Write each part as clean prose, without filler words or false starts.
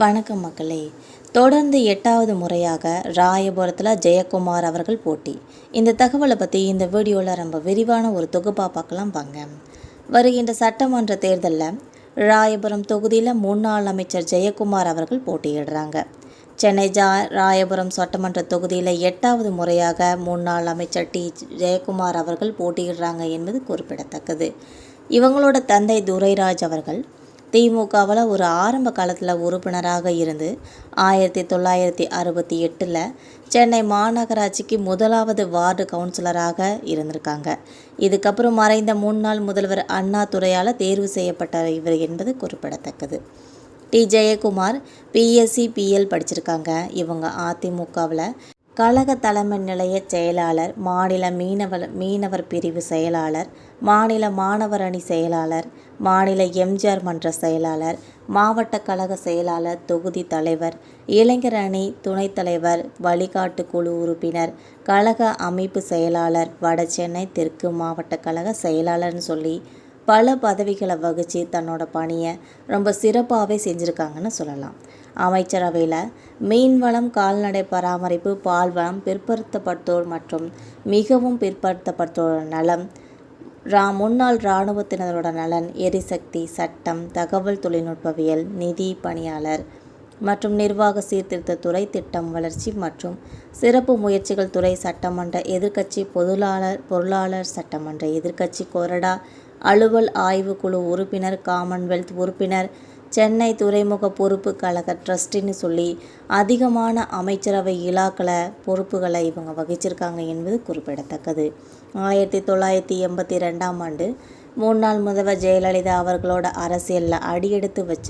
வணக்கம் மக்களே. தொடர்ந்து 8வது முறையாக ராயபுரத்தில் ஜெயக்குமார் அவர்கள் போட்டி. இந்த தகவலை பற்றி இந்த வீடியோவில் ரொம்ப விரிவான ஒரு தொகுப்பாக பார்க்கலாம் வாங்க. வருகின்ற சட்டமன்ற தேர்தலில் ராயபுரம் தொகுதியில் முன்னாள் அமைச்சர் ஜெயக்குமார் அவர்கள் போட்டியிடுறாங்க. சென்னை ராயபுரம் சட்டமன்ற தொகுதியில் 8வது முறையாக முன்னாள் அமைச்சர் ஜெயக்குமார் அவர்கள் போட்டியிடுறாங்க என்பது குறிப்பிடத்தக்கது. இவங்களோட தந்தை துரைராஜ் அவர்கள் திமுகவில் ஒரு ஆரம்ப காலத்தில் உறுப்பினராக இருந்து 1968 சென்னை மாநகராட்சிக்கு 1வது வார்டு கவுன்சிலராக இருந்திருக்காங்க. இதுக்கப்புறம் மறைந்த முன்னாள் முதல்வர் அண்ணாதுரையால் தேர்வு செய்யப்பட்ட இவர் என்பது குறிப்பிடத்தக்கது. ஜெயக்குமார் பிஎஸ்சி பிஎல் படிச்சிருக்காங்க. இவங்க அதிமுகவில் கழக தலைமை நிலைய செயலாளர், மாநில மீனவர் பிரிவு செயலாளர், மாநில மாணவர் அணி செயலாளர், மாநில எம்ஜிஆர் மன்ற செயலாளர், மாவட்ட கழக செயலாளர், தொகுதி தலைவர், இளைஞர் அணி துணைத் தலைவர், வழிகாட்டு குழு உறுப்பினர், கழக அமைப்பு செயலாளர், வட சென்னை தெற்கு மாவட்ட கழக செயலாளர்னு சொல்லி பல பதவிகளை வகித்து தன்னோட பணியை ரொம்ப சிறப்பாகவே செஞ்சுருக்காங்கன்னு சொல்லலாம். அமைச்சரவையில் மீன்வளம், கால்நடை பராமரிப்பு, பால்வளம், பிற்படுத்தப்பட்டோர் மற்றும் மிகவும் பிற்படுத்தப்பட்டோர் நலம், முன்னாள் இராணுவத்தினரோட நலன், எரிசக்தி, சட்டம், தகவல் தொழில்நுட்பவியல், நிதி, பணியாளர் மற்றும் நிர்வாக சீர்திருத்தத்துறை, திட்டம் வளர்ச்சி மற்றும் சிறப்பு முயற்சிகள் துறை, சட்டமன்ற எதிர்க்கட்சி பொருளாளர், சட்டமன்ற எதிர்க்கட்சி கொறடா அலுவல் ஆய்வுக்குழு உறுப்பினர், காமன்வெல்த் உறுப்பினர், சென்னை துறைமுக பொறுப்பு கழக ட்ரஸ்டின்னு சொல்லி அதிகமான அமைச்சரவை இலாக்களை பொறுப்புகளை இவங்க வகிச்சிருக்காங்க என்பது குறிப்பிடத்தக்கது. 1982ஆம் ஆண்டு முன்னாள் முதல்வர் ஜெயலலிதா அவர்களோட அரசியலில் அடியெடுத்து வச்ச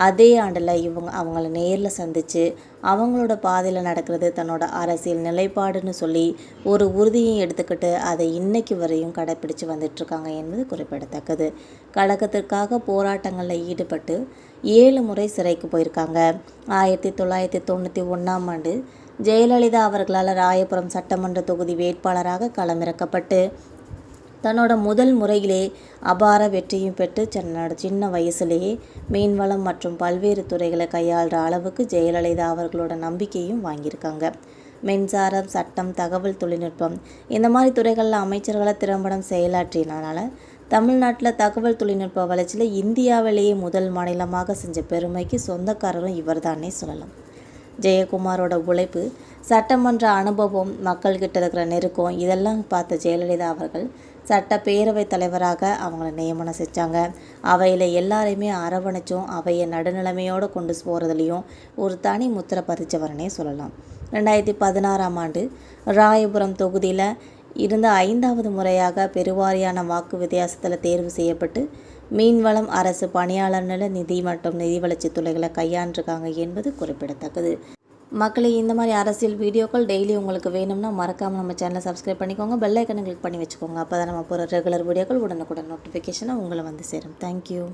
அதே ஆண்டில் அவங்கள நேரில் சந்தித்து அவங்களோட பாதையில் நடக்கிறது தன்னோட அரசியல் நிலைப்பாடுன்னு சொல்லி ஒரு உறுதியை எடுத்துக்கிட்டு அதை இன்னைக்கு வரையும் கடைப்பிடிச்சு வந்துட்டுருக்காங்க என்பது குறிப்பிடத்தக்கது. கழகத்திற்காக போராட்டங்களில் ஈடுபட்டு 7 முறை சிறைக்கு போயிருக்காங்க. 1991ஆம் ஆண்டு ஜெயலலிதா அவர்களால் ராயபுரம் சட்டமன்ற தொகுதி வேட்பாளராக களமிறக்கப்பட்டு தன்னோட முதல் முறையிலே அபார வெற்றியும் பெற்று தன்னோட சின்ன வயசுலேயே மீன்வளம் மற்றும் பல்வேறு துறைகளை கையாளுற அளவுக்கு ஜெயலலிதா அவர்களோட நம்பிக்கையும் வாங்கியிருக்காங்க. மின்சாரம், சட்டம், தகவல் தொழில்நுட்பம் இந்த மாதிரி துறைகளில் அமைச்சர்களை திறம்படம் செயலாற்றினால தமிழ்நாட்டில் தகவல் தொழில்நுட்ப வளர்ச்சியில் இந்தியாவிலேயே முதல் மாநிலமாக செஞ்ச பெருமைக்கு சொந்தக்காரரும் இவர்தானே சொல்லலாம். ஜெயக்குமாரோட உழைப்பு, சட்டமன்ற அனுபவம், மக்கள்கிட்ட இருக்கிற நெருக்கம் இதெல்லாம் பார்த்த ஜெயலலிதா அவர்கள் சட்டப்பேரவை தலைவராக அவங்கள நியமனம் செஞ்சாங்க. அவையில் எல்லாரையுமே அரவணைச்சும் அவையை நடுநிலைமையோடு கொண்டு போகிறதுலையும் ஒரு தனி முத்திரை பதிச்சவரனே சொல்லலாம். 2016ஆம் ஆண்டு ராயபுரம் தொகுதியில் இருந்த 5வது முறையாக பெருவாரியான வாக்கு வித்தியாசத்தில் தேர்வு செய்யப்பட்டு மீன்வளம் அரசு பணியாளர் நல, நிதி மற்றும் நிதி வளர்ச்சி துறைகளை கையாண்டிருக்காங்க என்பது குறிப்பிடத்தக்கது. மக்களே, இந்த மாதிரி அரசியல் வீடியோக்கள் டெய்லி உங்களுக்கு வேணும்னா மறக்காமல் நம்ம சேனலை சப்ஸ்கிரைப் பண்ணிக்கோங்க, பெல் ஐக்கனை கிளிக் பண்ணி வச்சுக்கோங்க. அப்போ தான் நம்ம போகிற ரெகுலர் வீடியோக்கள் உடனுக்குடன் நோட்டிஃபிகேஷனாக உங்களை வந்து சேரும். தேங்க்யூ.